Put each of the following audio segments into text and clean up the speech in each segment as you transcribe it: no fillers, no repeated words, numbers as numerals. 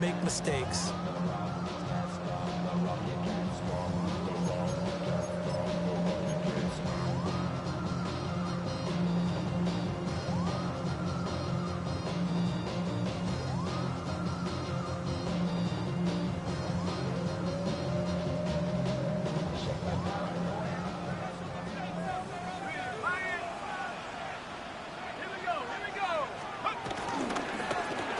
make mistakes.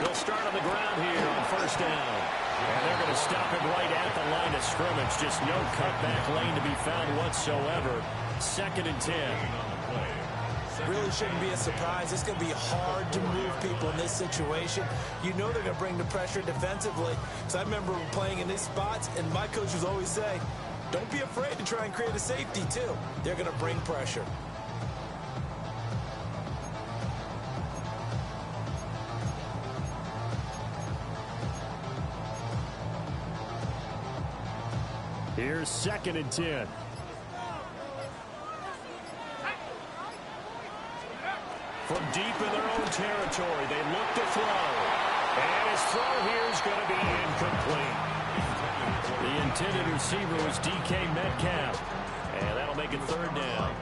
They'll start on the ground here on first down. And they're going to stop it right at the line of scrimmage. Just no cutback lane to be found whatsoever. 2nd and 10. Really shouldn't be a surprise. It's going to be hard to move people in this situation. You know they're going to bring the pressure defensively. So I remember playing in these spots, and my coaches always say, don't be afraid to try and create a safety, too. They're going to bring pressure. Here's 2nd and 10. From deep in their own territory, they look to throw. And his throw here is going to be incomplete. The intended receiver was DK Metcalf. And that'll make it 3rd down.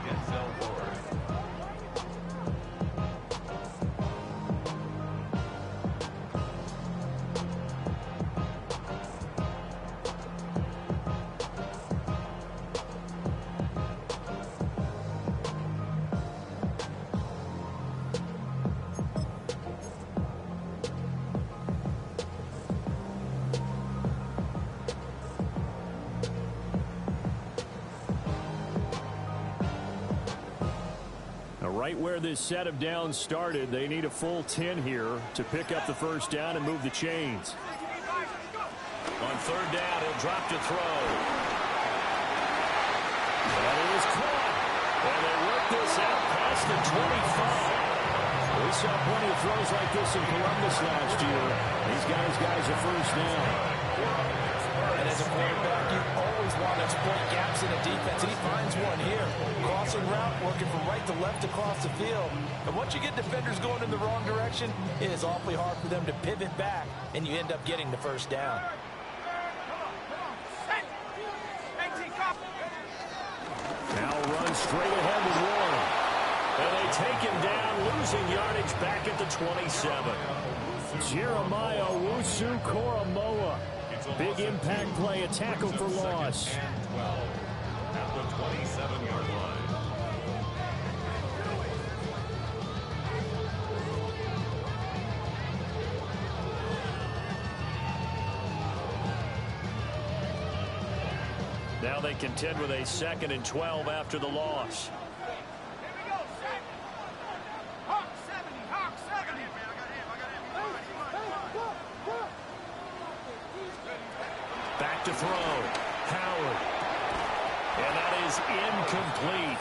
Right where this set of downs started, they need a full 10 here to pick up the first down and move the chains. On 3rd down, he'll drop to throw. And it is caught. And they work this out past the 25. We saw plenty of throws like this in Columbus last year. He's got his guys a first down. And as a quarterback, you always want to exploit gaps in a defense. He finds one here. Crossing route, working from right to left across the field. And once you get defenders going in the wrong direction, it is awfully hard for them to pivot back, and you end up getting the first down. Now runs straight ahead with Warren. And they take him down, losing yardage back at the 27. Jeremiah Owusu-Koramoah. Big impact play, a tackle for loss. And 12 at the 27-yard line. Now they contend with a 2nd and 12 after the loss. Back to throw. Howard. And that is incomplete.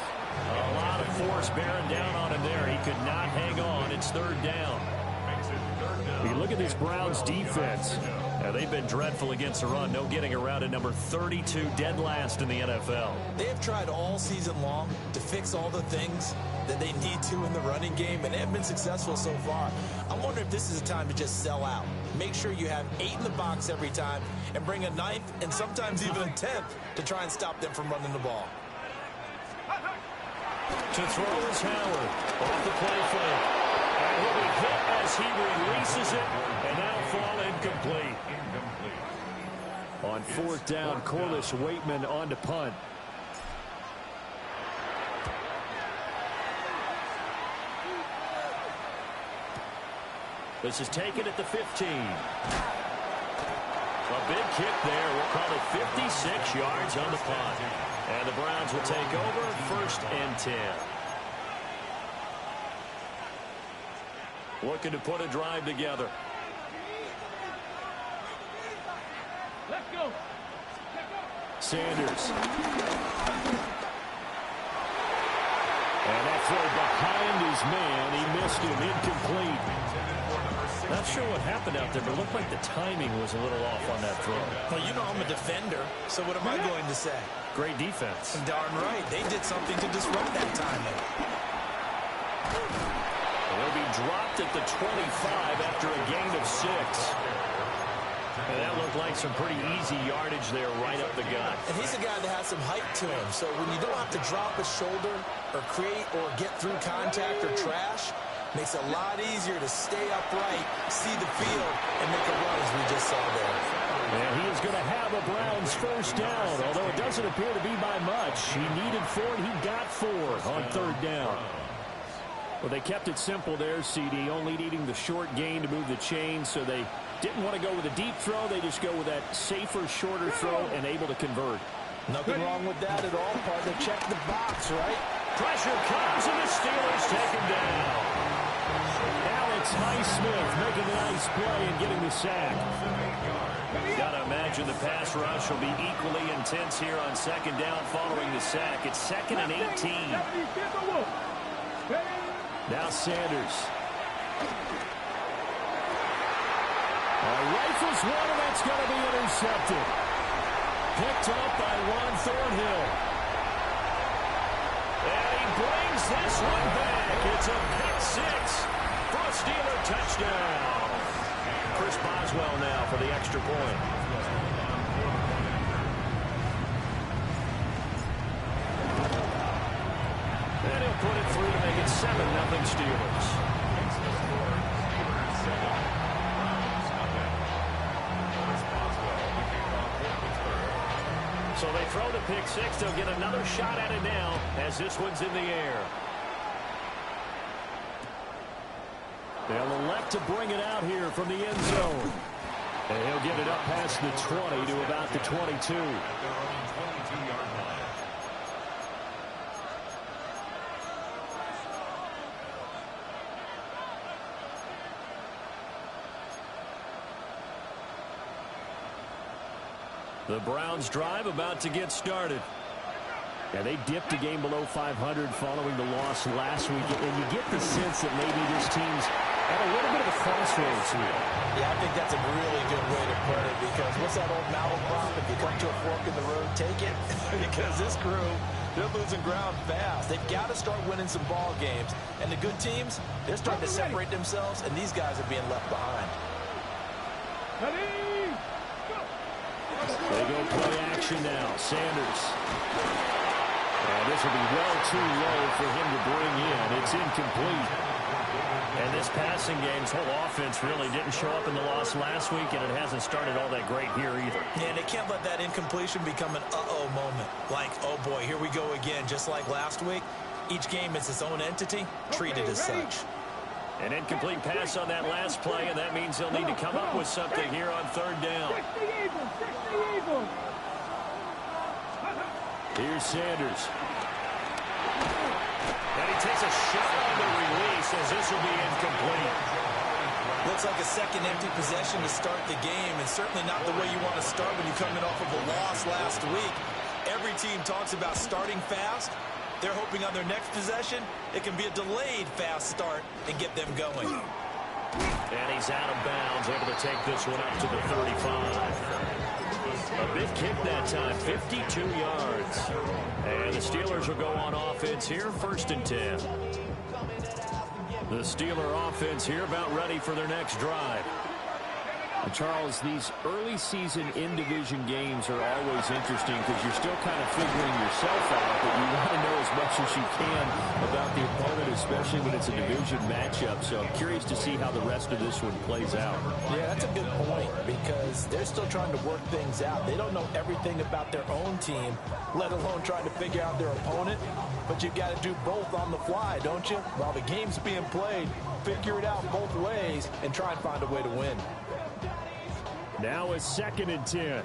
A lot of force bearing down on him there. He could not hang on. It's 3rd down. You look at this Browns defense. They've been dreadful against the run. No getting around at number 32, dead last in the NFL. They have tried all season long to fix all the things that they need to in the running game, and they have been successful so far. I wonder if this is a time to just sell out. Make sure you have 8 in the box every time and bring a 9th and sometimes even a 10th to try and stop them from running the ball. To throw is Howard. Off the play fake. And he'll be hit as he releases it, and that'll fall incomplete. On 4th down, Corliss Waitman on to punt. This is taken at the 15. A big kick there. We'll call it 56 yards on the punt. And the Browns will take over 1st and 10. Looking to put a drive together. Let's go. Sanders. And that throw behind his man. He missed him. Incomplete. Not sure what happened out there, but it looked like the timing was a little off on that throw. Well, you know I'm a defender, so what am I going to say? Great defense. Darn right. They did something to disrupt that timing. They'll be dropped at the 25 after a gain of 6. And that looked like some pretty easy yardage there right up the gut. And he's a guy that has some height to him. So when you don't have to drop a shoulder or create or get through contact or trash, makes it a lot easier to stay upright, see the field, and make a run as we just saw there. And he is going to have a Browns first down, although it doesn't appear to be by much. He needed 4, and he got 4 on third down. Well, they kept it simple there, CD, only needing the short gain to move the chains, so they didn't want to go with a deep throw. They just go with that safer, shorter throw and able to convert. Nothing wrong with that at all, partner. Check the box, right? Pressure comes, and the Steelers take him down. Alex Highsmith making a nice play and getting the sack. Got to imagine the pass rush will be equally intense here on second down following the sack. It's 2nd and 18. Now Sanders. Rifles one, and that's going to be intercepted. Picked up by Ron Thornhill. And he brings this one back. It's a pick 6 for a Steeler touchdown. Chris Boswell now for the extra point. And he'll put it through to make it 7-0 Steelers. So they throw the pick 6. They'll get another shot at it now as this one's in the air. They'll elect to bring it out here from the end zone. And he'll get it up past the 20 to about the 22. The Browns drive about to get started. Yeah, they dipped a game below 500 following the loss last week, and you get the sense that maybe this team's at a little bit of a crossroads here. Yeah, I think that's a really good way to put it, because what's that old malaprop? If you come to a fork in the road, take it. Because this crew, they're losing ground fast. They've got to start winning some ball games. And the good teams, they're starting to separate themselves, and these guys are being left behind. They go play action now. Sanders. And this will be well too low for him to bring in. It's incomplete. And this passing game's whole offense really didn't show up in the loss last week, and it hasn't started all that great here either. Yeah, and they can't let that incompletion become an uh-oh moment. Like, oh boy, here we go again, just like last week. Each game is its own entity, treated as such. An incomplete pass on that last play, and that means he'll need to come up with something here on third down. Here's Sanders. And he takes a shot on the release as this will be incomplete. Looks like a second empty possession to start the game, and certainly not the way you want to start when you're coming off of a loss last week. Every team talks about starting fast. They're hoping on their next possession, it can be a delayed fast start and get them going. And he's out of bounds, able to take this one up to the 35. A big kick that time, 52 yards. And the Steelers will go on offense here, 1st and 10. The Steeler offense here about ready for their next drive. And Charles, these early season in-division games are always interesting because you're still kind of figuring yourself out, but you want to know as much as you can about the opponent, especially when it's a division matchup. So I'm curious to see how the rest of this one plays out. Yeah, that's a good point, because they're still trying to work things out. They don't know everything about their own team, let alone trying to figure out their opponent. But you've got to do both on the fly, don't you? While the game's being played, figure it out both ways and try and find a way to win. Now it's 2nd and 10.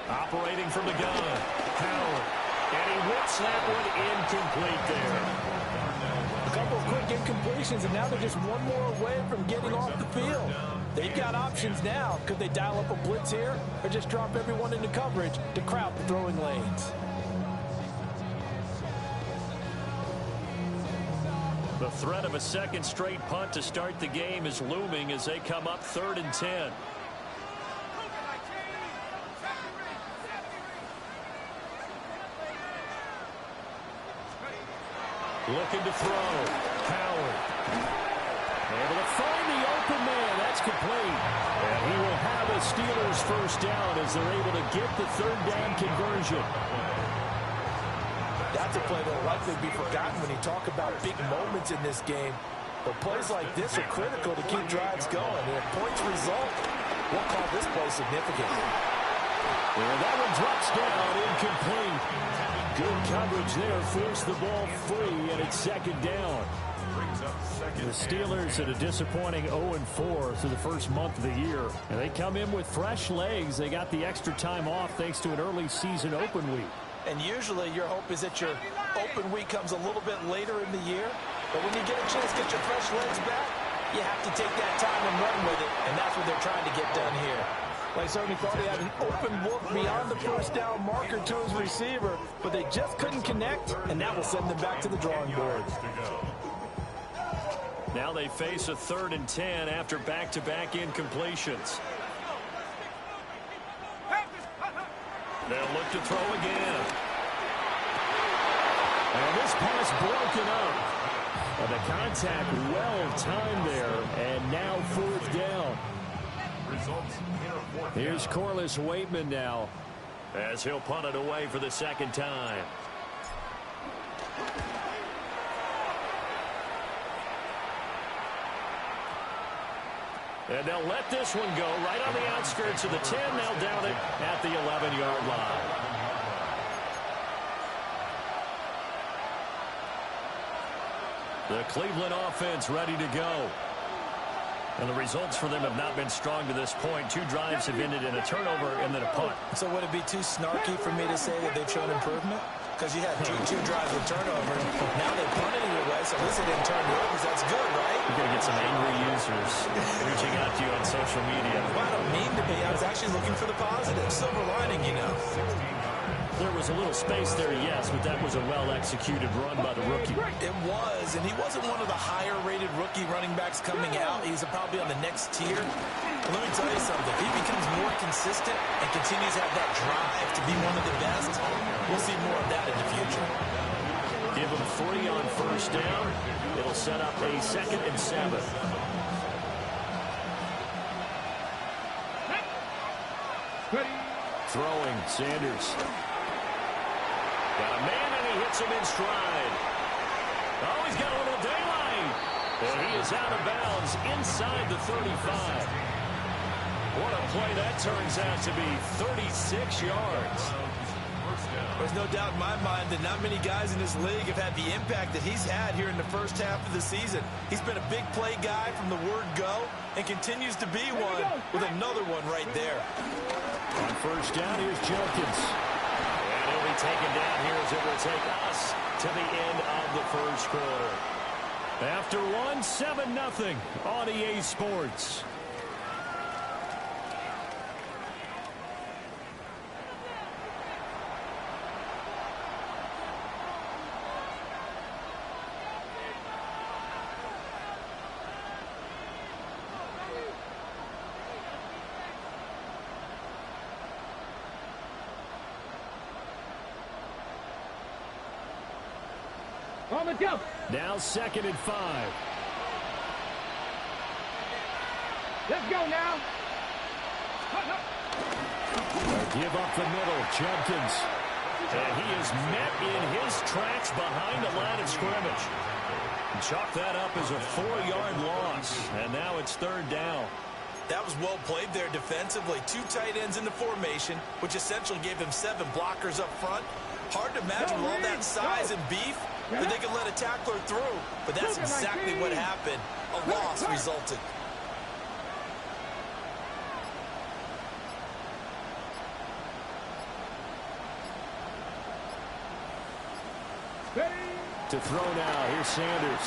Operating from the gun, Howard. And he whips that one incomplete there. A couple of quick incompletions, and now they're just one more away from getting off the field. They've got options now. Could they dial up a blitz here or just drop everyone into coverage to crowd the throwing lanes? The threat of a second straight punt to start the game is looming as they come up 3rd and 10. Looking to throw. Howard. Able to find the open man. That's complete. And he will have a Steelers first down as they're able to get the third down conversion. That's a play that will likely be forgotten when you talk about big moments in this game. But plays like this are critical to keep drives going. And if points result, we'll call this play significant. And that one drops down, incomplete. Good coverage there, forced the ball free, and it's second down. The Steelers at a disappointing 0-4 through the first month of the year. And they come in with fresh legs. They got the extra time off thanks to an early season open week. And usually your hope is that your open week comes a little bit later in the year. But when you get a chance to get your fresh legs back, you have to take that time and run with it. And that's what they're trying to get done here. They certainly thought he had an open look beyond the first down marker to his receiver, but they just couldn't connect, and that will send them back to the drawing board. Now they face a 3rd and 10 after back-to-back incompletions. They'll look to throw again. And this pass broken up. And the contact well timed there, and now 4th down. Here's Corliss Waitman now as he'll punt it away for the second time. And they'll let this one go right on the outskirts of the 10. They'll down it at the 11-yard line. The Cleveland offense ready to go. And the results for them have not been strong to this point. 2 drives have ended in a turnover and then a punt. So would it be too snarky for me to say that they've shown improvement? Because you had two drives with turnover. Now they punted it away, so at least they didn't turn the overs. That's good, right? You're going to get some angry users reaching out to you on social media. Well, I don't mean to be. I was actually looking for the positive. Silver lining, you know. There was a little space there, yes, but that was a well-executed run by the rookie. It was, and he wasn't one of the higher-rated rookie running backs coming out. He's probably on the next tier. But let me tell you something. If he becomes more consistent and continues to have that drive to be one of the best, we'll see more of that in the future. Give him 3 on first down. It'll set up a 2nd and 7. Throwing, Sanders. Got a man, and he hits him in stride. Oh, he's got a little daylight. And he is out of bounds inside the 35. What a play that turns out to be, 36 yards. There's no doubt in my mind that not many guys in this league have had the impact that he's had here in the first half of the season. He's been a big play guy from the word go and continues to be one with another one right there. On first down, here's Jenkins. And he'll be taken down here as it will take us to the end of the first quarter. After 7-0 on EA Sports. Let's go. Now 2nd and 5. Let's go now. Give up the middle, Jenkins. And he is met in his tracks behind the line of scrimmage. Chalk that up as a 4-yard loss. And now it's 3rd down. That was well played there defensively. 2 tight ends in the formation, which essentially gave them 7 blockers up front. Hard to imagine with all that size and beef that they could let a tackler through. But that's exactly what happened. A loss resulted. To throw now, here's Sanders.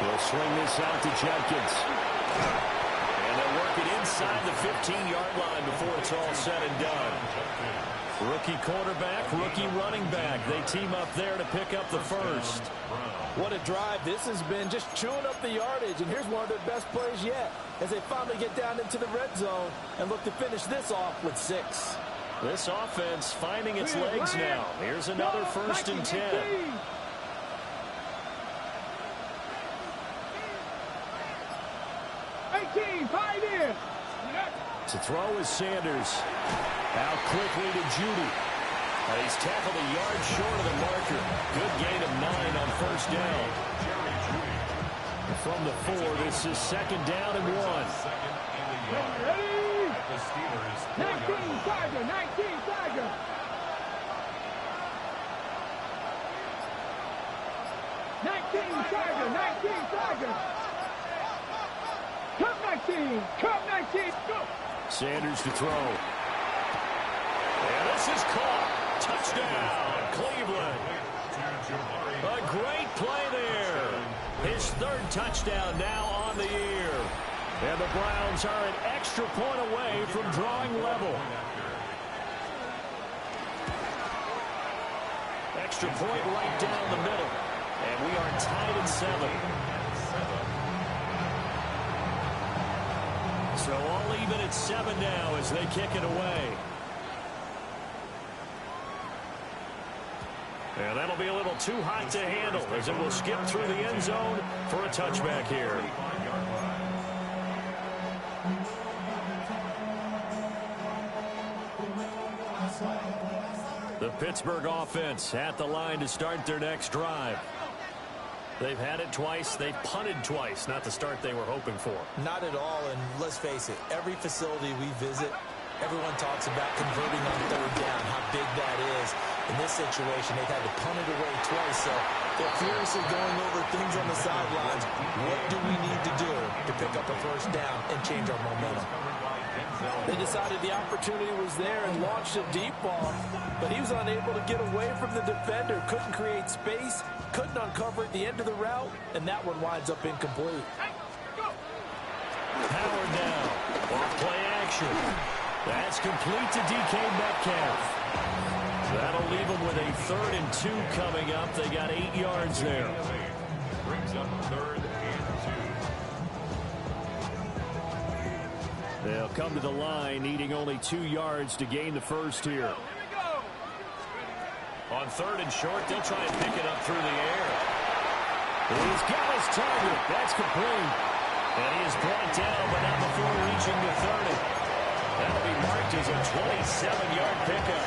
He'll swing this out to Jenkins. And they'll work it inside the 15-yard line before it's all said and done. Rookie quarterback, rookie running back. They team up there to pick up the first. What a drive this has been, just chewing up the yardage. And here's one of their best plays yet as they finally get down into the red zone and look to finish this off with 6. This offense finding its legs now. Here's another 1st and 10. 19, 5 in. To throw is Sanders. Out quickly to Judy. And he's tackled a yard short of the marker. Good gain of 9 on first down. From the 4, this is second down and 1. Ready? 19, Tiger, 19, Tiger. 19, Tiger, 19, Tiger. Cup 19, Cup 19, go. Sanders to throw. And this is caught. Touchdown, Cleveland. A great play there. His third touchdown now on the year. And the Browns are an extra point away from drawing level. Extra point right down the middle. And we are tied at 7. So all even at 7 now as they kick it away. And that'll be a little too hot to handle as it will skip through the end zone for a touchback here. The Pittsburgh offense at the line to start their next drive. They've had it twice. They've punted twice. Not the start they were hoping for. Not at all, and let's face it, every facility we visit, everyone talks about converting on third down, how big that is. In this situation, they've had to punt it away twice, so they're furiously going over things on the sidelines. What do we need to do to pick up a first down and change our momentum? They decided the opportunity was there and launched a deep ball, but he was unable to get away from the defender, couldn't create space, couldn't uncover at the end of the route, and that one winds up incomplete. Howard now. Off play action. That's complete to DK Metcalf. That'll leave them with a 3rd and 2 coming up. They got 8 yards there. Brings up 3rd and 2. They'll come to the line, needing only 2 yards to gain the first here. On 3rd and short, they'll try and pick it up through the air. He's got his target. That's complete. And he is brought down, but not before reaching the 30. That'll be marked as a 27-yard pickup.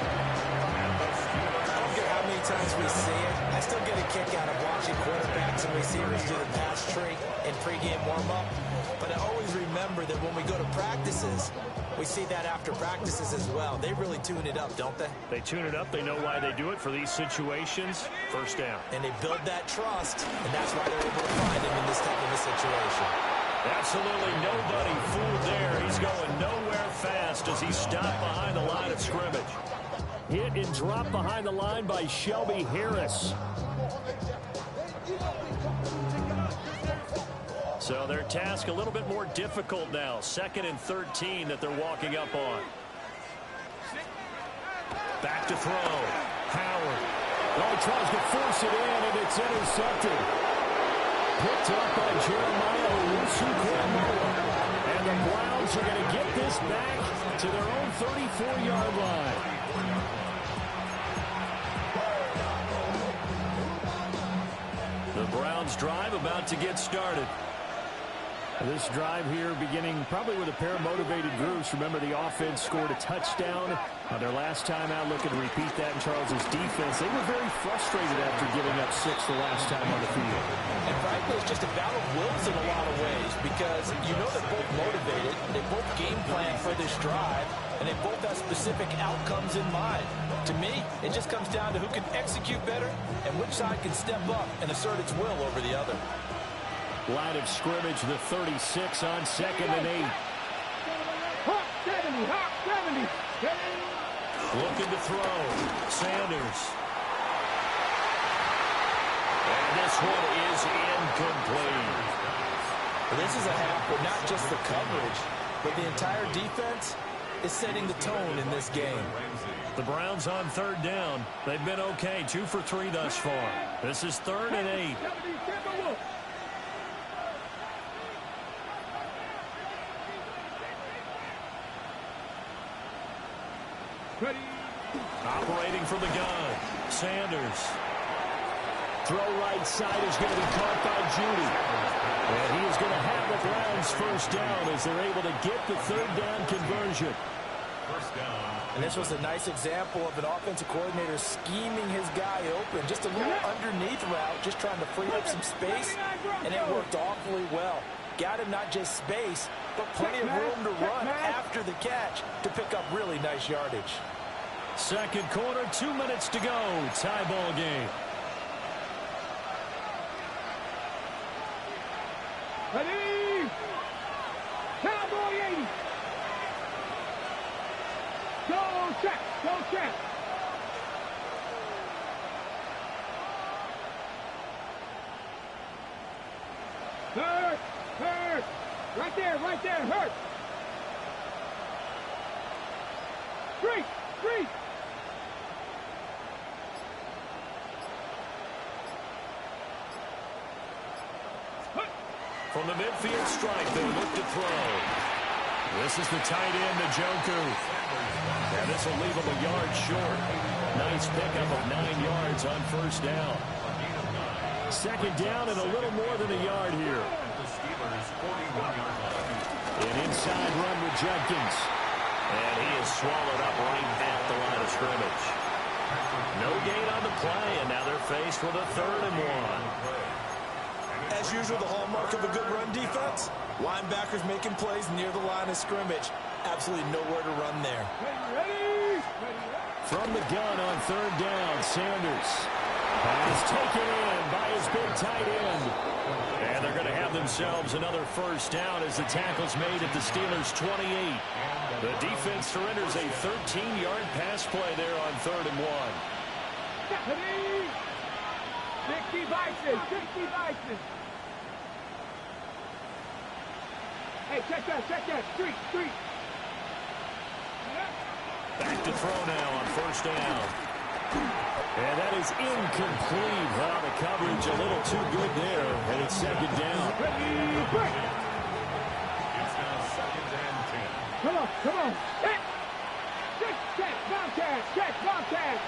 I don't care how many times we see it. I still get a kick out of watching quarterbacks and receivers do the pass tree in pregame warm-up. But I always remember that when we go to practices, we see that after practices as well. They really tune it up, don't they? They tune it up. They know why they do it for these situations. First down. And they build that trust, and that's why they're able to find him in this type of a situation. Absolutely nobody fooled there. He's going nowhere fast as he's stopped behind the line of scrimmage. Hit and dropped behind the line by Shelby Harris. So their task a little bit more difficult now. 2nd and 13 that they're walking up on. Back to throw. Howard. Oh, he tries to force it in, and it's intercepted. Picked up by Jeremiah Owusu-Koramoah. And the Browns are going to get this back to their own 34-yard line. The Browns drive about to get started. This drive here beginning probably with a pair of motivated groups. Remember, the offense scored a touchdown on their last time out. Looking to repeat that in Charles's defense. They were very frustrated after giving up 6 the last time on the field. And frankly, it's just a battle of wills in a lot of ways because you know they're both motivated. They both game plan for this drive, and they both have specific outcomes in mind. To me, it just comes down to who can execute better and which side can step up and assert its will over the other. Line of scrimmage, the 36 on 2nd and 8. Hawk 70, Hawk 70. Looking to throw. Sanders. And this one is incomplete. This is a half where not just the coverage, but the entire defense is setting the tone in this game. The Browns on 3rd down. They've been okay, 2 for 3 thus far. This is 3rd and 8. Ready. Operating from the gun. Sanders. throw right side is going to be caught by Judy. And he is going to have the Browns first down as they're able to get the third down conversion. First down. And this was a nice example of an offensive coordinator scheming his guy open. Just a little underneath route, just trying to free up some space, and it worked awfully well. Got him not just space, but plenty of room to run after the catch to pick up really nice yardage. Second quarter, 2 minutes to go. Tie ball game. Ready? Cowboy 80. Go check. Go check. Hurt. Hurt. Right there. Right there. Hurt. Street. Street. From the midfield stripe, they look to throw. This is the tight end, Njoku. And this will leave him a yard short. Nice pickup of 9 yards on first down. Second down and a little more than a yard here. The Steelers 41-yard line. An inside run with Jenkins. And he is swallowed up right at the line of scrimmage. No gain on the play, and now they're faced with a 3rd and 1. As usual, the hallmark of a good run defense, linebackers making plays near the line of scrimmage. Absolutely nowhere to run there. Ready? From the gun on 3rd down, Sanders. Pass taken in by his big tight end. And they're going to have themselves another first down as the tackle's made at the Steelers' 28. The defense surrenders a 13-yard pass play there on 3rd and 1. Ready? 60 Bison. 60 Bison. Hey, check that, street. Back to throw now on first down. And that is incomplete. Well, the coverage a little too good there, and it's second down. Ready, break. It's now 2nd and 10. Come on. Check, Bobcat.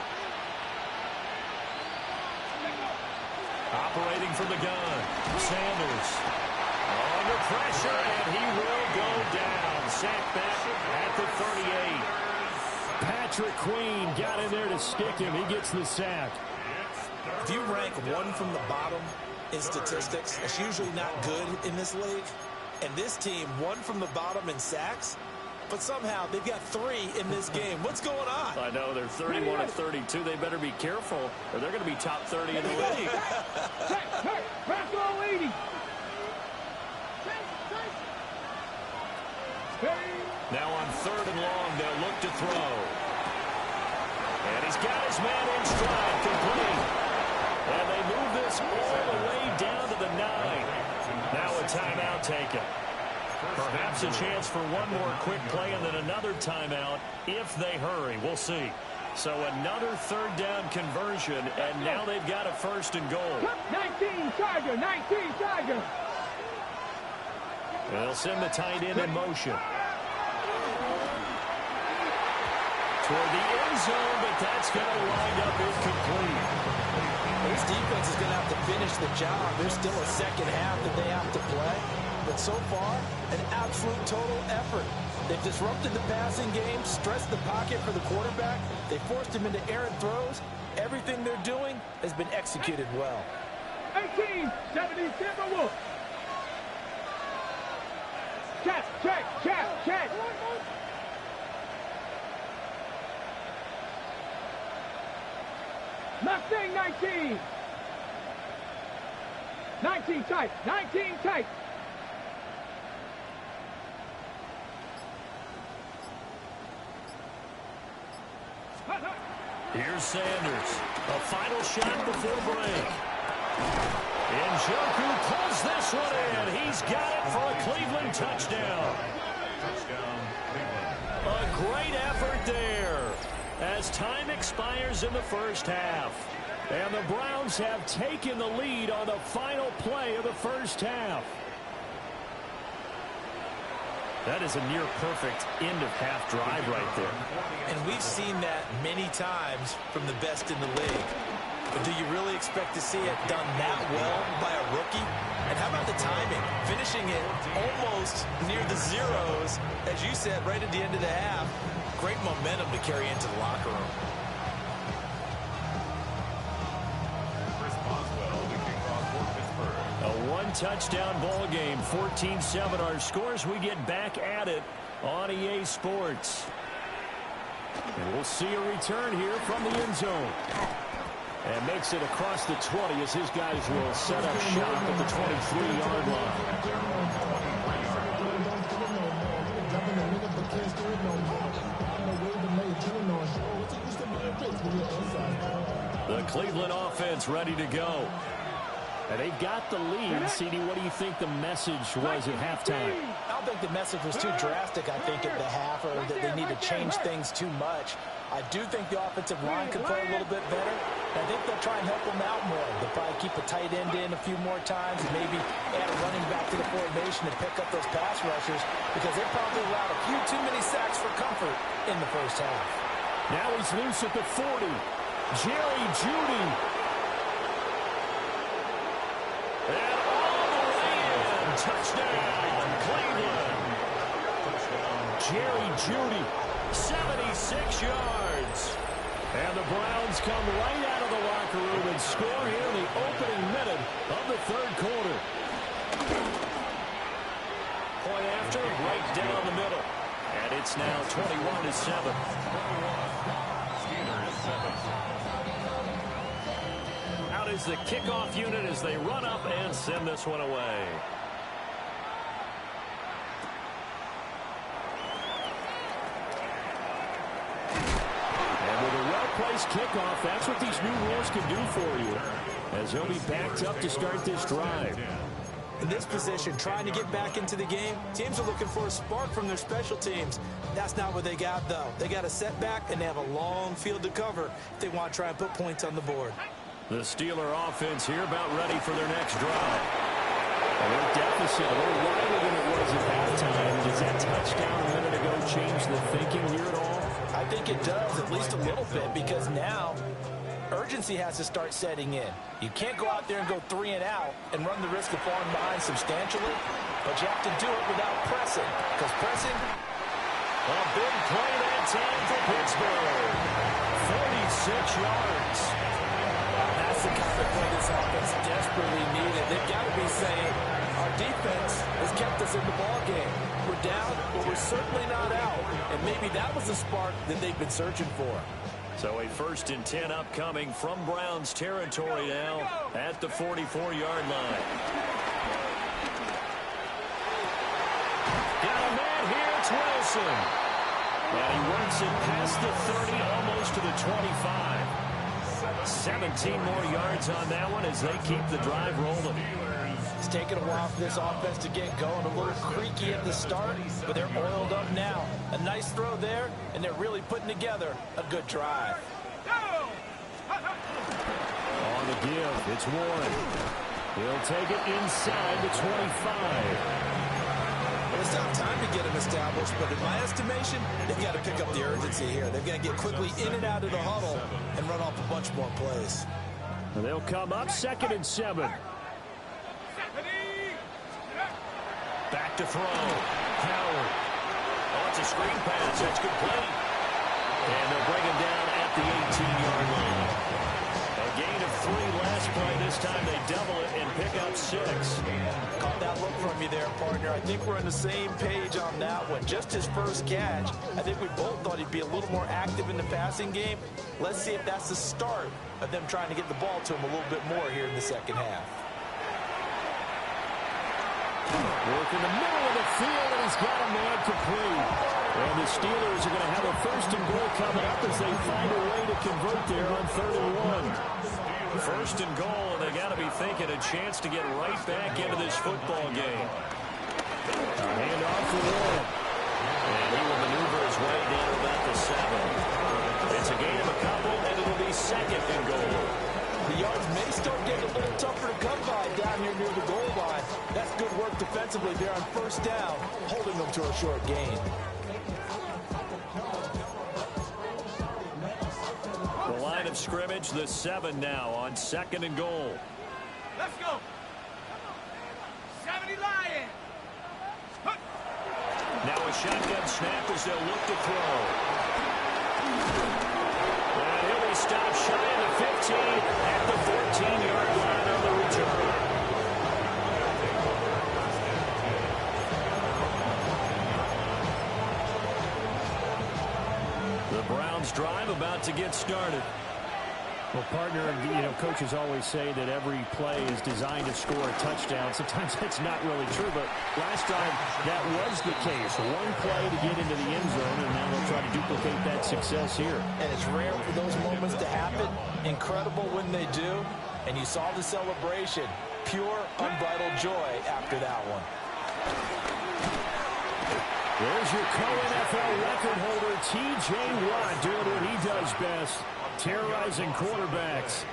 Operating from the gun, Sanders. Under pressure, and he will go down. Sacked back at the 38. Patrick Queen got in there to stick him. He gets the sack. If you rank one from the bottom in statistics, it's usually not good in this league. And this team, one from the bottom in sacks, but somehow they've got 3 in this game. What's going on? I know, they're 31 of 32. They better be careful, or they're going to be top 30 in the league. Check, Bronco 80. Now on 3rd and long, they'll look to throw. And he's got his man in stride, complete. And they move this all the way down to the 9. Now a timeout taken. Perhaps a chance for one more quick play and then another timeout if they hurry. We'll see. So another 3rd down conversion, and now they've got a 1st and goal. 19 Tiger. They'll send the tight end in motion. Toward the end zone, but that's going to wind up incomplete. This defense is going to have to finish the job. There's still a second half that they have to play. But so far, an absolute total effort. They've disrupted the passing game, stressed the pocket for the quarterback. They forced him into errant throws. Everything they're doing has been executed well. 18, 70 Timberwolves. Check. Mustang 19. 19 tight. Here's Sanders. A final shot before break. Njoku pulls this one in. He's got it for a Cleveland touchdown. Touchdown, Cleveland. A great effort there as time expires in the first half. And the Browns have taken the lead on the final play of the first half. That is a near-perfect end-of-half drive right there. And we've seen that many times from the best in the league. But do you really expect to see it done that well by a rookie? And how about the timing? Finishing it almost near the zeros, as you said, right at the end of the half. Great momentum to carry into the locker room. A one-touchdown ball game, 14-7 our scores. We get back at it on EA Sports. And we'll see a return here from the end zone. And makes it across the 20 as his guys will set up shop at the 23-yard line. The Cleveland offense ready to go. And they got the lead. CD, what do you think the message was at halftime? I don't think the message was too drastic, I think, at the half, or that they need to change things too much. I do think the offensive line could play a little bit better. I think they'll try and help them out more. They'll probably keep a tight end in a few more times and maybe add a running back to the formation and pick up those pass rushers because they probably allowed a few too many sacks for comfort in the first half. Now he's loose at the 40. Jerry Jeudy. And all the way in. Touchdown, Cleveland. Jerry Jeudy, 76 yards. And the Browns come right out of the locker room and score here in the opening minute of the third quarter. Point after, right down the middle. And it's now 21-7. Out is the kickoff unit as they run up and send this one away. Well-placed kickoff, that's what these new rules can do for you, as he'll be backed up to start this drive. In this position, trying to get back into the game, teams are looking for a spark from their special teams. That's not what they got, though. They got a setback, and they have a long field to cover if they want to try and put points on the board. The Steeler offense here about ready for their next drive. Their deficit a little wider than it was at halftime. Does that touchdown a minute ago change the thinking here at all? I think it does, at least a little bit, because now urgency has to start setting in. You can't go out there and go 3 and out and run the risk of falling behind substantially, but you have to do it without pressing, because pressing, a big play that time for Pittsburgh. 46 yards. That's the kind of play this offense desperately needed. They've got to be saying, our defense has kept us in the ball game. We're down, but we're certainly not out. And maybe that was the spark that they've been searching for. So a 1st and 10 upcoming from Browns territory now at the 44-yard line. Got a man here, it's Wilson. And he works it past the 30, almost to the 25. 17 more yards on that one as they keep the drive rolling. It's taken a while for this offense to get going. A little creaky at the start, but they're oiled up now. A nice throw there, and they're really putting together a good drive. On the give, it's Warren. He'll take it inside the 25. Well, it's not time to get them established, but in my estimation, they've got to pick up the urgency here. They've got to get quickly in and out of the huddle and run off a bunch more plays. And they'll come up 2nd and 7. Back to throw. Howard. Oh, it's a screen pass. That's complete. And they'll bring him down at the 18-yard line. A gain of 3 last play. This time they double it and pick up 6. Caught that look from you there, partner. I think we're on the same page on that one. Just his first catch. I think we both thought he'd be a little more active in the passing game. Let's see if that's the start of them trying to get the ball to him a little bit more here in the second half. Work in the middle of the field, and he's got a man complete. And the Steelers are going to have a 1st and goal coming up as they find a way to convert there on 3rd and 1. 1st and goal, and they got to be thinking a chance to get right back into this football game. Hand off to Warren. And he will maneuver his way down about the 7. It's a gain of a couple, and it'll be 2nd and goal. The yards may start getting a little tougher to come by down here near the goal line. That's good work defensively there on 1st down, holding them to a short gain. The line of of scrimmage, the 7 now on 2nd and goal. Let's go. 70 Lions. Now a shotgun snap as they'll look to throw. And he'll be stopped shy of the 15 at the 14-yard line on the return. The Browns drive about to get started. Well, partner, you know, coaches always say that every play is designed to score a touchdown. Sometimes that's not really true, but last time that was the case. One play to get into the end zone, and now they'll try to duplicate that success here. And it's rare for those moments to happen. Incredible when they do. And you saw the celebration. Pure, unbridled joy after that one. There's your co-NFL record holder, T.J. Watt, doing what he does best. Terrorizing quarterbacks.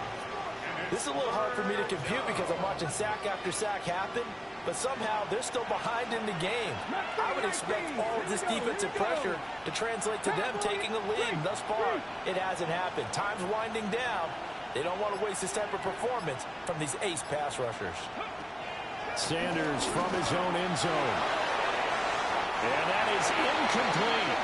This is a little hard for me to compute because I'm watching sack after sack happen, but somehow they're still behind in the game. I would expect all of this defensive pressure to translate to them taking a lead. Thus far, it hasn't happened. Time's winding down. They don't want to waste this type of performance from these ace pass rushers. Sanders from his own end zone. And that is incomplete.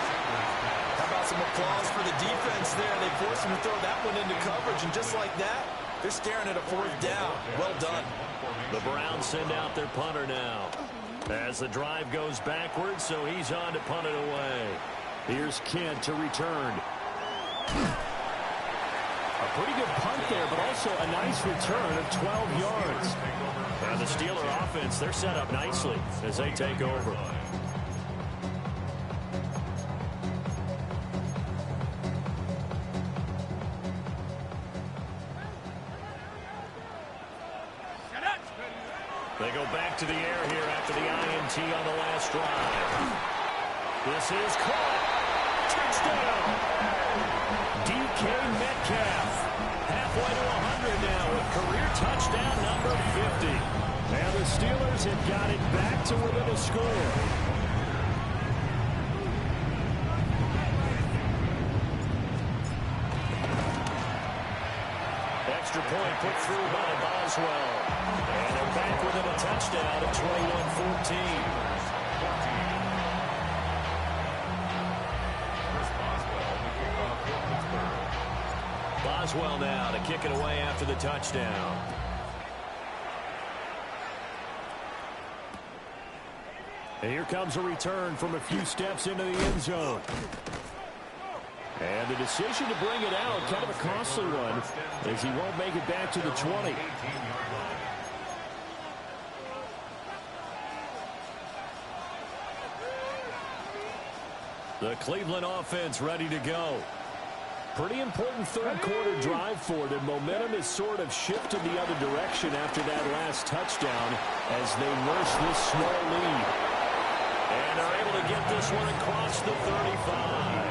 How about some applause for the defense there? They forced him to throw that one into coverage, and just like that, they're staring at a 4th down. Well done. The Browns send out their punter now. As the drive goes backwards, so he's on to punt it away. Here's Kent to return. A pretty good punt there, but also a nice return of 12 yards. And the Steeler offense, they're set up nicely as they take over. They go back to the air here after the INT on the last drive. This is caught. Touchdown. DK Metcalf. Halfway to 100 now with career touchdown number 50. And the Steelers have got it back to within a score. Extra point put through by Boswell. And they're back within a touchdown at 21-14. Boswell now to kick it away after the touchdown. And here comes a return from a few steps into the end zone. And the decision to bring it out, kind of a costly one, as he won't make it back to the 20. The Cleveland offense ready to go. Pretty important third quarter drive for them. Momentum has sort of shifted the other direction after that last touchdown as they nurse this small lead. And they're able to get this one across the 35.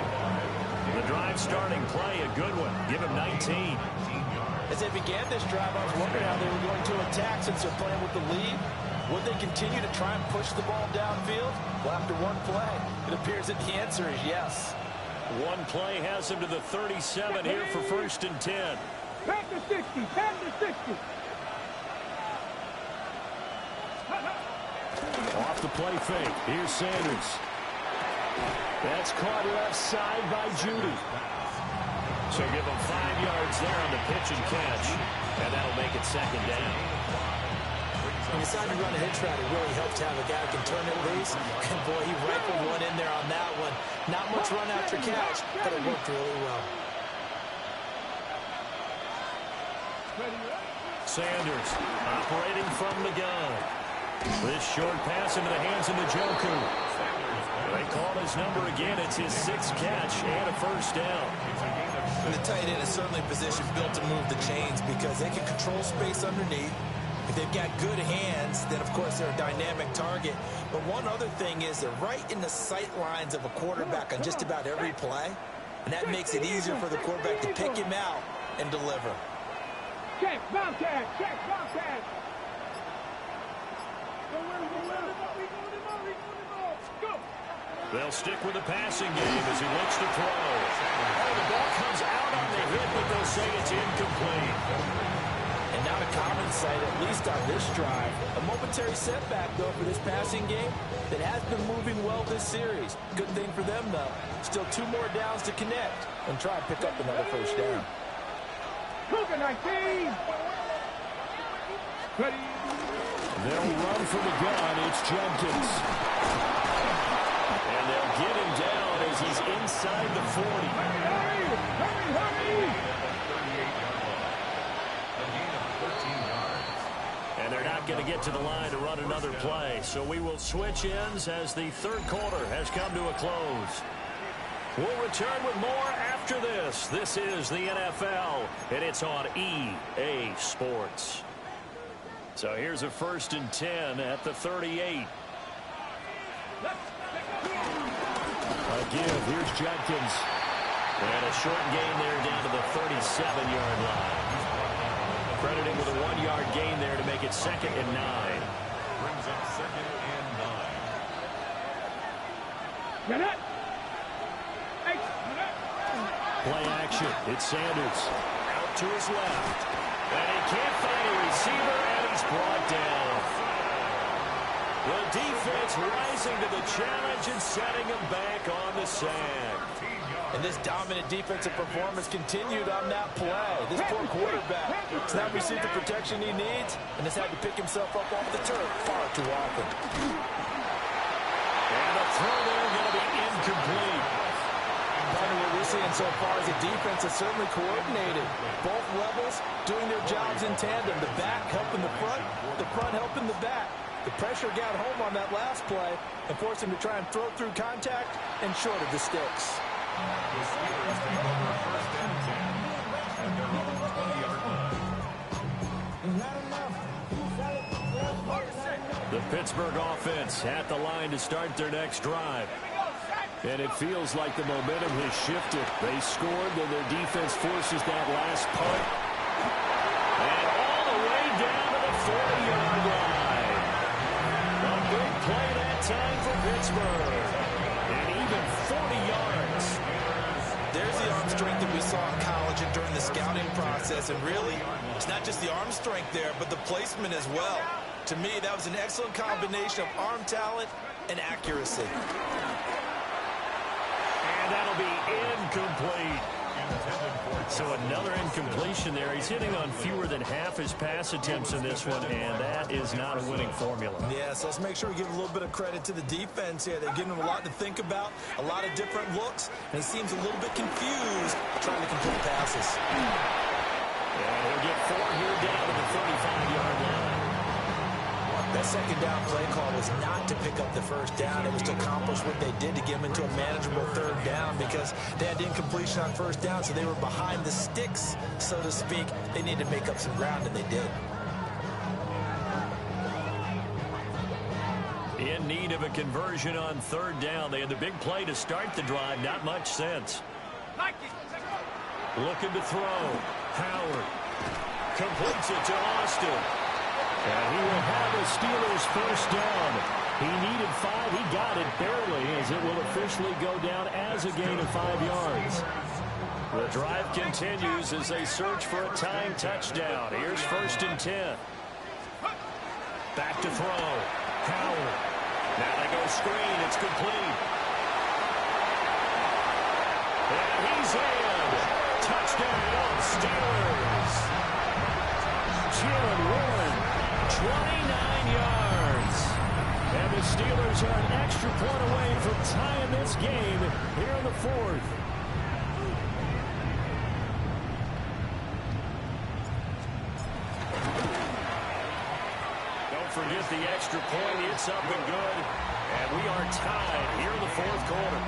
The drive starting play, a good one. Give him 19. As they began this drive, I was wondering how they were going to attack since they're playing with the lead. Would they continue to try and push the ball downfield? Well, after one play, it appears that the answer is yes. One play has him to the 37 here for 1st and 10. Back to 60. Back to 60. Off the play fake. Here's Sanders. That's caught left side by Judy. So give him 5 yards there on the pitch and catch. And that'll make it 2nd down. When you decide to run a hitch route, it really helps to have a guy who can turn it loose. And boy, he rifled one in there on that one. Not much run after catch, but it worked really well. Sanders operating from the gun. This short pass into the hands of Njoku. They call his number again. It's his 6th catch and a 1st down. And the tight end is certainly a position built to move the chains because they can control space underneath. If they've got good hands, then, of course, they're a dynamic target. But one other thing is they're right in the sight lines of a quarterback on just about every play. And that makes it easier for the quarterback to pick him out and deliver. Check, Bobcat. Check, Bobcat. Go. They'll stick with the passing game as he looks to throw. Oh, the ball comes out on the hit, but they'll say it's incomplete. And not a common sight, at least on this drive. A momentary setback, though, for this passing game that has been moving well this series. Good thing for them, though. Still 2 more downs to connect and try and pick up another first down. Cougar 19. Ready. They'll run for the gun. It's Jenkins. And they'll get him down as he's inside the 40. Hurry, hurry, hurry. And they're not going to get to the line to run another play. So we will switch ends as the third quarter has come to a close. We'll return with more after this. This is the NFL, and it's on EA Sports. So here's a 1st and 10 at the 38. A give. Here's Jenkins. And a short gain there down to the 37-yard line. Crediting with a 1-yard gain there to make it 2nd and 9. Brings up 2nd and 9. Get it. Play action. It's Sanders. Out to his left. And he can't find a receiver, and he's brought down. The defense rising to the challenge and setting him back on the sack. And this dominant defensive performance continued on that play. This poor quarterback has not received the protection he needs and has had to pick himself up off the turf far too often. And the throw there going to be incomplete. Partner, what we're seeing so far is the defense is certainly coordinated. Both levels doing their jobs in tandem. The back helping the front helping the back. The pressure got home on that last play and forced him to try and throw through contact and short of the sticks. The Steelers take over 1st and 10 at their own 20-yard line. The Pittsburgh offense at the line to start their next drive. And it feels like the momentum has shifted. They scored, then their defense forces that last punt. And all the way down to the 40-yard line. A big play that time for Pittsburgh. And even 40 yards. There's the arm strength that we saw in college and during the scouting process. And really, it's not just the arm strength there, but the placement as well. To me, that was an excellent combination of arm talent and accuracy. And that'll be incomplete. So another incompletion there. He's hitting on fewer than half his pass attempts in this one, and that is not a winning formula. Yeah, so let's make sure we give a little bit of credit to the defense here. They're giving him a lot to think about, a lot of different looks, and he seems a little bit confused trying to complete passes. And he'll get 4 here down to the 35-yard line. That second down play call was not to pick up the first down. It was to accomplish what they did to get them into a manageable 3rd down because they had incompletion on 1st down, so they were behind the sticks, so to speak. They needed to make up some ground, and they did. In need of a conversion on 3rd down. They had the big play to start the drive. Not much sense. Looking to throw. Howard completes it to Austin. And he will have the Steelers' first down. He needed 5. He got it barely as it will officially go down as a gain of 5 yards. The drive continues as they search for a tying touchdown. Here's 1st and 10. Back to throw. Howard. Now they go screen. It's complete. And he's in. Touchdown, Steelers. Jalen Warren, 29 yards. And the Steelers are an extra point away from tying this game here in the 4th. Don't forget the extra point. It's up and good. And we are tied here in the 4th quarter.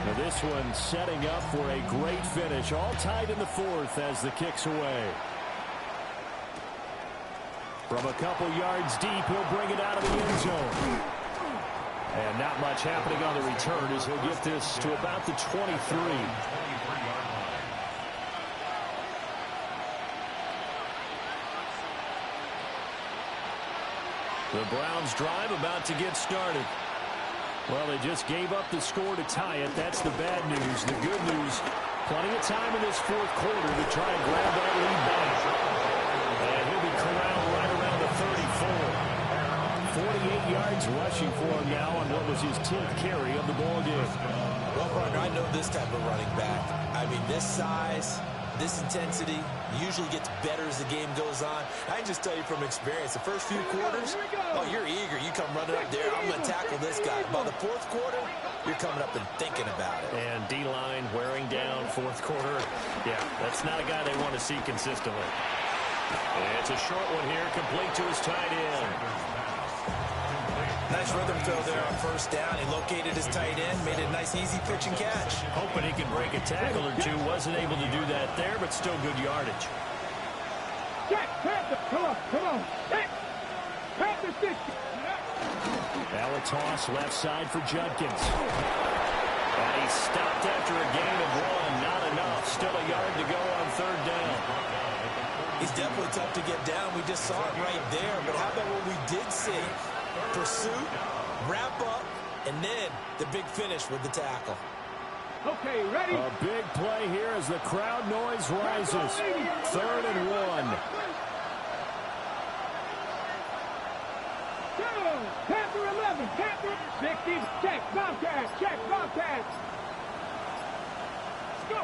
Now this one setting up for a great finish. All tied in the 4th as the kick's away. From a couple yards deep, he'll bring it out of the end zone. And not much happening on the return as he'll get this to about the 23. The Browns drive about to get started. Well, they just gave up the score to tie it. That's the bad news. The good news, plenty of time in this fourth quarter to try and grab that lead back. And he'll be corralled right around the 34. 48 yards rushing for him now on what was his 10th carry of the ball game. Well, partner, I know this type of running back. I mean, this size, this intensity usually gets better as the game goes on. I can just tell you from experience, the first few quarters, oh, you're eager. You come running up there, I'm going to tackle this guy. By the fourth quarter, you're coming up and thinking about it. And D-line wearing down fourth quarter. Yeah, that's not a guy they want to see consistently. It's a short one here, complete to his tight end. Nice rhythm throw there on first down. He located his tight end, made a nice easy pitch and catch. Hoping he could break a tackle or two. Wasn't able to do that there, but still good yardage. Jack, come on. Hey, pass the 60. Now a toss left side for Judkins. And he stopped after a gain of 1. Not enough. Still a yard to go on third down. He's definitely tough to get down. We just saw it right there. But how about what we did see? Pursuit, wrap up, and then the big finish with the tackle. Okay, ready? A big play here as the crowd noise rises. 3rd and 1. Panther 11, Panther 60, check, Bobcat, Let's go.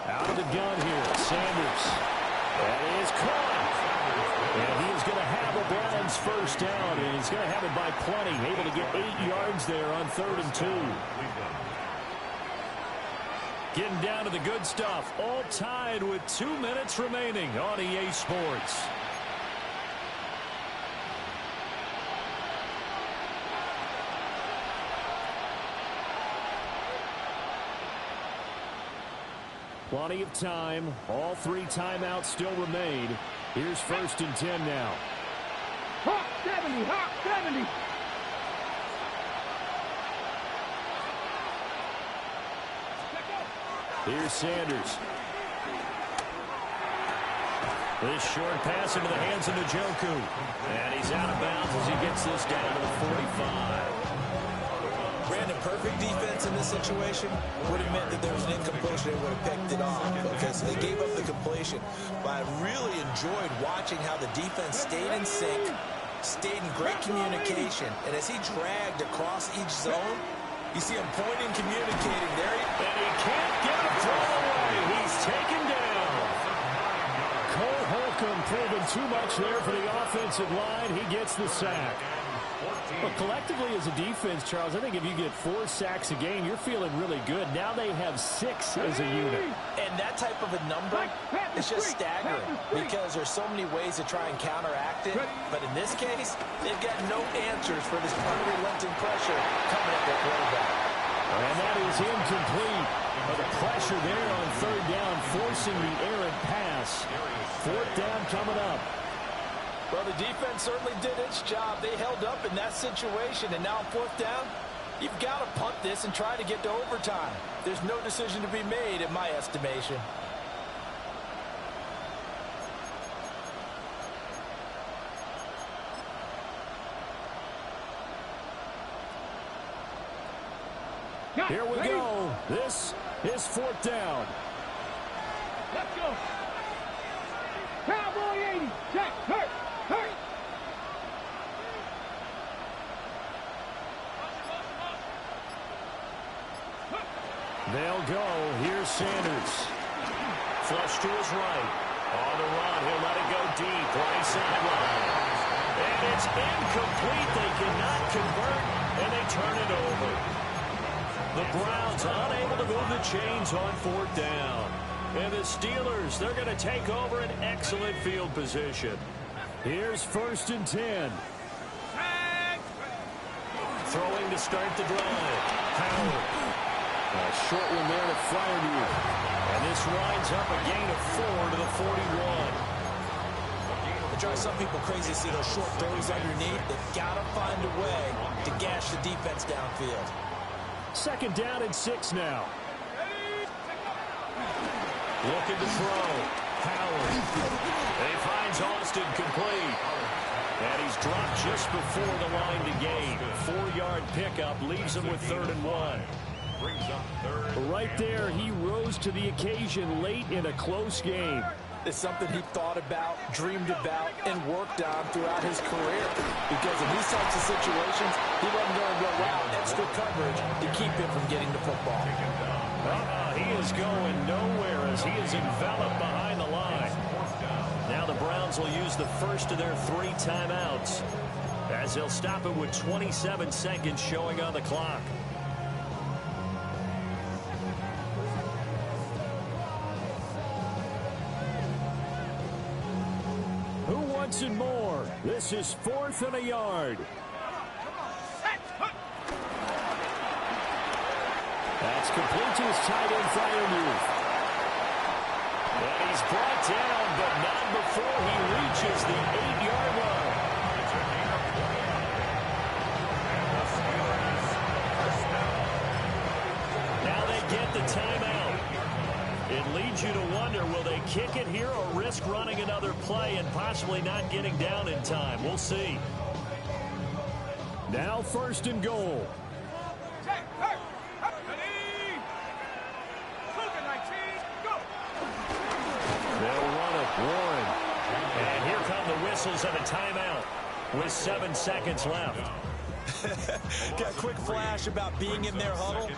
Out of the gun here, Sanders. That is caught. And he is going to have a Browns first down, and he's going to have it by plenty. Able to get 8 yards there on 3rd and 2. Getting down to the good stuff. All tied with 2 minutes remaining on EA Sports. Plenty of time. All 3 timeouts still remain. Here's 1st and 10 now. Hawk 70. Here's Sanders. This short pass into the hands of Njoku. And he's out of bounds as he gets this down to the 45. Brandon, perfect defense in this situation would have meant that there was an incompletion and would have picked it off. Okay, so they gave up the completion. But I really enjoyed watching how the defense stayed in sync, stayed in great communication. And as he dragged across each zone, you see him pointing, communicating there. And he can't get a throw away. He's taken down. Cole Holcomb proving too much there for the offensive line. He gets the sack. But collectively as a defense, Charles, I think if you get 4 sacks a game, you're feeling really good. Now they have 6 as a unit. And that type of a number is just staggering because there's so many ways to try and counteract it. But in this case, they've got no answers for this unrelenting pressure coming at their quarterback. And that is incomplete. But the pressure there on 3rd down, forcing the errant pass. 4th down coming up. Well, the defense certainly did its job. They held up in that situation, and now 4th down, you've got to punt this and try to get to overtime. There's no decision to be made in my estimation. Here we go. This is 4th down. Let's go. Cowboy 80, check, hurt. They'll go. Here's Sanders. Flush to his right. On the run. He'll let it go deep. Right sideline. And it's incomplete. They cannot convert, and they turn it over. The Browns unable to move the chains on 4th down. And the Steelers, they're going to take over an excellent field position. Here's 1st and 10. Throwing to start the drive. Howard. A short one there to Freiermuth. And this winds up a gain of 4 to the 41. It drives some people crazy to see those short throws underneath. They've got to find a way to gash the defense downfield. 2nd down and 6 now. Looking to throw. Howard. And he finds Austin complete. And he's dropped just before the line to gain. 4-yard pickup leaves him with 3rd and 1. Right there, he rose to the occasion late in a close game. It's something he thought about, dreamed about, and worked on throughout his career. Because in these types of situations, he wasn't going to go out extra coverage to keep him from getting the football. He is going nowhere as he is enveloped behind the line. Now the Browns will use the first of their 3 timeouts as they'll stop it with 27 seconds showing on the clock. Who wants it more? This is 4th and a yard. That's complete to his tight end, Freiermuth. And he's brought down, but not before he reaches the 8-yard line. Now they get the timeout. It leads you to wonder, will they kick it here or risk running another play and possibly not getting down in time? We'll see. Now 1st and goal. They'll run it, Warren. And here come the whistles and a timeout with 7 seconds left. Got a quick flash about being in their huddle.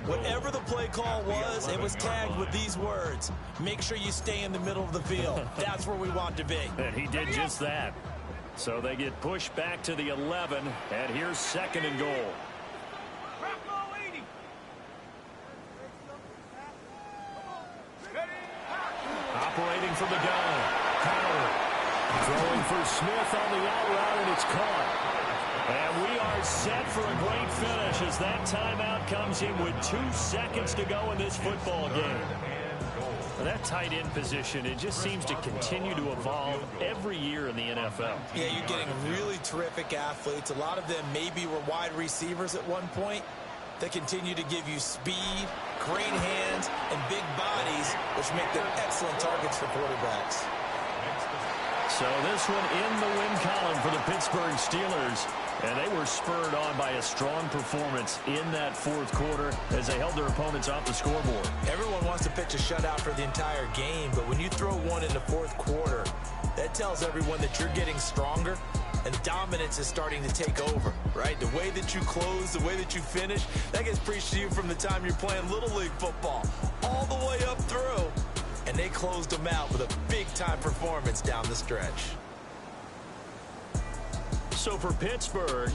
Whatever the play call was, it was tagged with these words: make sure you stay in the middle of the field. That's where we want to be. And he did just that. So they get pushed back to the 11, and here's 2nd and goal. Operating from the gun, Howard. Throwing for Smith on the out route, and it's caught. And we are set for a great finish as that timeout comes in with 2 seconds to go in this football game. That tight end position, it just seems to continue to evolve every year in the NFL. Yeah, you're getting really terrific athletes. A lot of them maybe were wide receivers at one point that continue to give you speed, great hands, and big bodies, which make them excellent targets for quarterbacks. So this one in the win column for the Pittsburgh Steelers. And they were spurred on by a strong performance in that 4th quarter as they held their opponents off the scoreboard. Everyone wants to pitch a shutout for the entire game, but when you throw one in the 4th quarter, that tells everyone that you're getting stronger and dominance is starting to take over, right? The way that you close, the way that you finish, that gets preached to you from the time you're playing Little League football all the way up through. And they closed them out with a big-time performance down the stretch. So for Pittsburgh,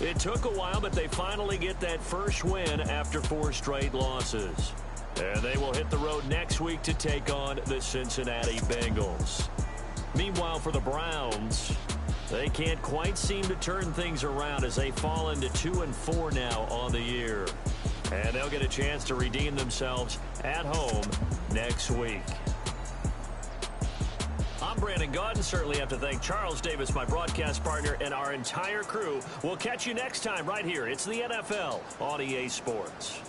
it took a while, but they finally get that first win after 4 straight losses. And they will hit the road next week to take on the Cincinnati Bengals. Meanwhile, for the Browns, they can't quite seem to turn things around as they fall into 2-4 now on the year. And they'll get a chance to redeem themselves at home next week. I'm Brandon Gaudin. Certainly have to thank Charles Davis, my broadcast partner, and our entire crew. We'll catch you next time right here. It's the NFL on EA Sports.